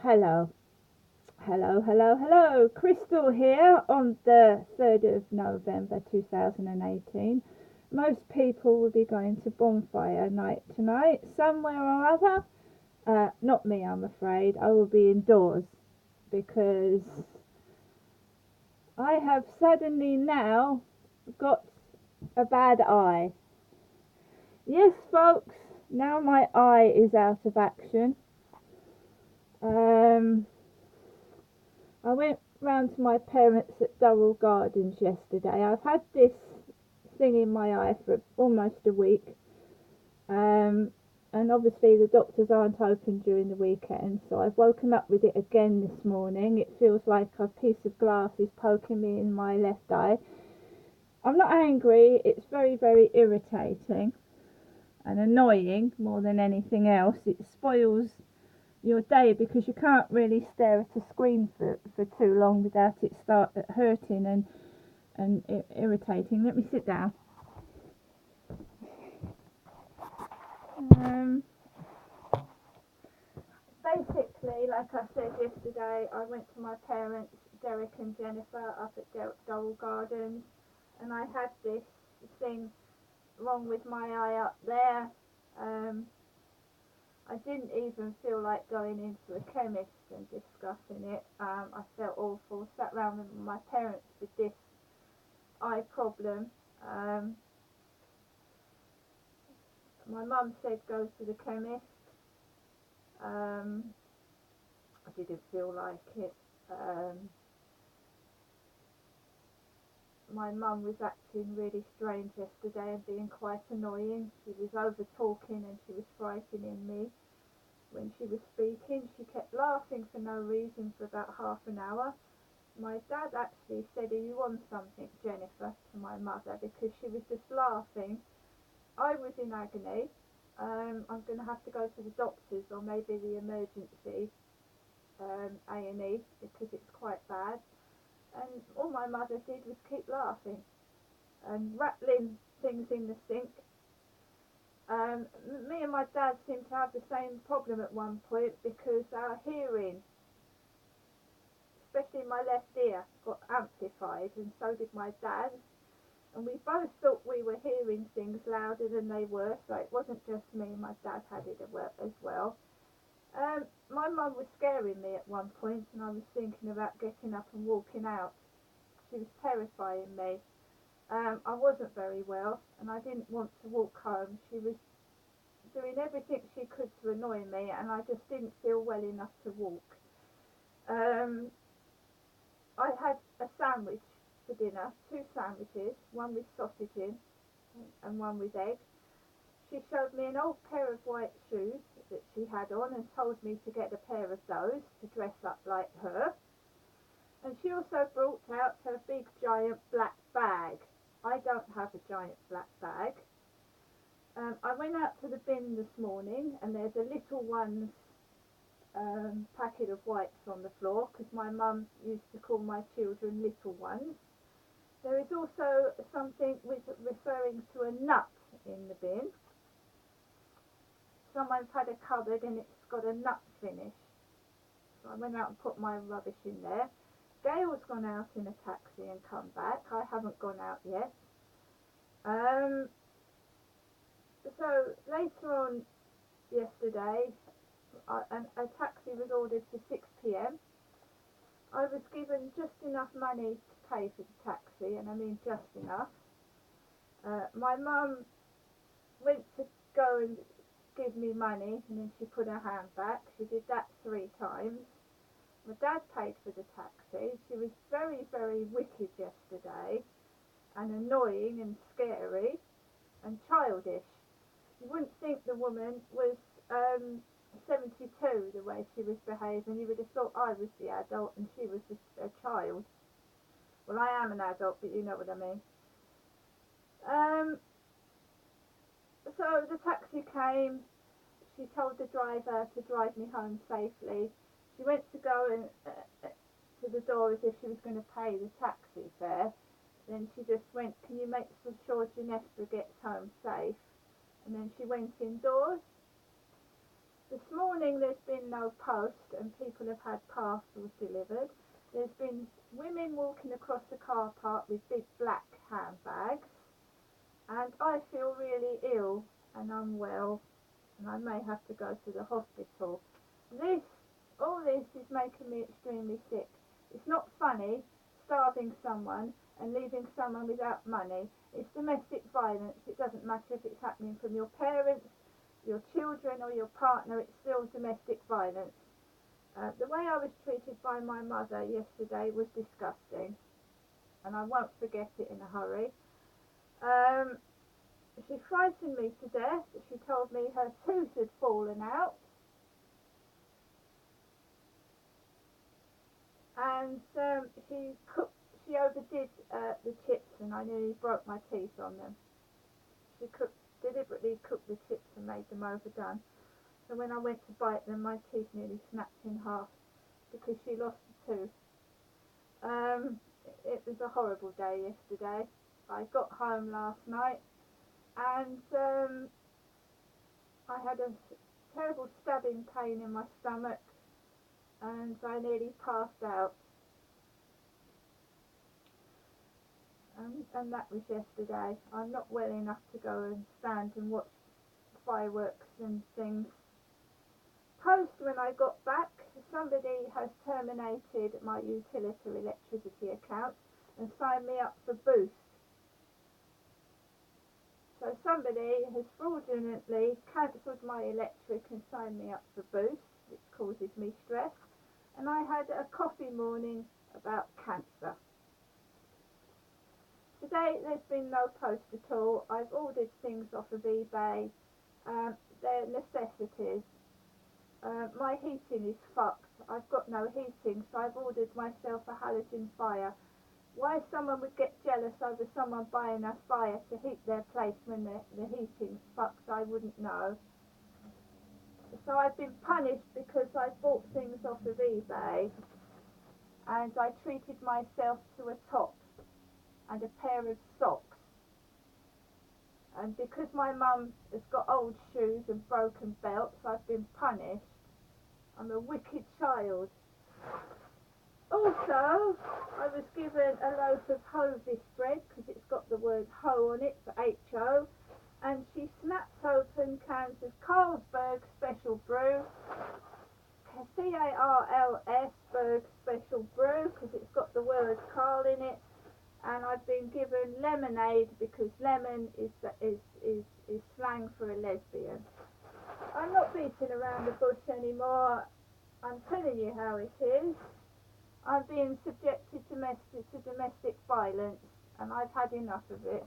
Hello, hello. Crystal here on the 3rd of November 2018. Most people will be going to bonfire night tonight, somewhere or other. Not me, I'm afraid. I will be indoors because I have suddenly now got a bad eye. Yes, folks, now my eye is out of action. I went round to my parents at Durrell Gardens yesterday. I've had this thing in my eye for almost a week, and obviously the doctors aren't open during the weekend, so I've woken up with it again this morning. It feels like a piece of glass is poking me in my left eye. I'm not angry, it's very, very irritating and annoying more than anything else. It spoils your day because you can't really stare at a screen for too long without it start hurting and irritating. Let me sit down. Um, Basically, like I said yesterday, I went to my parents, Derek and Jennifer, up at Durrell Gardens, and I had this thing wrong with my eye up there. Um, I didn't even feel like going into a chemist and discussing it. I felt awful. Sat round with my parents with this eye problem. Um, my mum said go to the chemist. I didn't feel like it. My mum was acting really strange yesterday and being quite annoying. She was over talking and she was frightening me when she was speaking. She kept laughing for no reason for about half an hour. My dad actually said, "Are you on something, Jennifer?" to my mother because she was just laughing. I was in agony. I'm going to have to go to the doctors or maybe the emergency A&E because it's quite bad. And all my mother did was keep laughing and rattling things in the sink. Me and my dad seemed to have the same problem at one point because our hearing, especially my left ear, got amplified, and so did my dad's. And we both thought we were hearing things louder than they were, so it wasn't just me, my dad had it as well. My mum was scaring me at one point, and I was thinking about getting up and walking out. She was terrifying me. I wasn't very well, and I didn't want to walk home. She was doing everything she could to annoy me, and I just didn't feel well enough to walk. Um, I had a sandwich for dinner, two sandwiches, one with sausage in and one with egg. She showed me an old pair of white shoes that she had on and told me to get a pair of those to dress up like her. And she also brought out her big giant black bag. I don't have a giant black bag. I went out to the bin this morning and there's a little one's packet of wipes on the floor because my mum used to call my children little ones. There is also something with referring to a nut in the bin. Someone's had a cupboard and it's got a nut finish. So I went out and put my rubbish in there. Gail's gone out in a taxi and come back. I haven't gone out yet. So later on yesterday, a taxi was ordered for 6 p.m. I was given just enough money to pay for the taxi, and I mean just enough. My mum went to go and give me money, and then she put her hand back. She did that 3 times. My dad paid for the taxi. She was very, very wicked yesterday, and annoying and scary and childish. You wouldn't think the woman was 72 the way she was behaving. You would have thought I was the adult and she was a child. Well, I am an adult, but you know what I mean. Um, so the taxi came. She told the driver to drive me home safely. She went to go to the door as if she was going to pay the taxi fare. Then she just went, "Can you make sure Ginestra gets home safe?" And then she went indoors. This morning there's been been no post and people have had parcels delivered. There's been women walking across the car park with big black handbags, and I feel really ill and unwell, and I may have to go to the hospital. All this is making me extremely sick. It's not funny starving someone and leaving someone without money. It's domestic violence. It doesn't matter if it's happening from your parents, your children or your partner, it's still domestic violence. The way I was treated by my mother yesterday was disgusting, and I won't forget it in a hurry. She frightened me to death. She told me her tooth had fallen out, and she overdid the chips, and I nearly broke my teeth on them. She deliberately cooked the chips and made them overdone. So when I went to bite them, my teeth nearly snapped in half because she lost a tooth. It was a horrible day yesterday. I got home last night and I had a terrible stabbing pain in my stomach and I nearly passed out. And that was yesterday. I'm not well enough to go and stand and watch fireworks and things. Post when I got back, somebody has terminated my utility electricity account and signed me up for Boost. So somebody has fraudulently cancelled my electric and signed me up for Boost, which causes me stress. And I had a coffee morning about cancer. Today there's been no post at all. I've ordered things off of eBay. They're necessities. My heating is fucked. I've got no heating, so I've ordered myself a halogen fire. Why someone would get jealous over someone buying a fire to heat their place when the heating's fucked, I wouldn't know. So I've been punished because I bought things off of eBay and I treated myself to a top and a pair of socks. And because my mum has got old shoes and broken belts, I've been punished. I'm a wicked child. Also, I was given a loaf of Hovis bread because it's got the word ho on it for H-O. And she snapped open cans of Carlsberg Special Brew, C-A-R-L-S Berg Special Brew because it's got the word Carl in it. And I've been given lemonade because lemon is slang for a lesbian. I'm not beating around the bush anymore. I'm telling you how it is. I'm being subjected to domestic violence and I've had enough of it.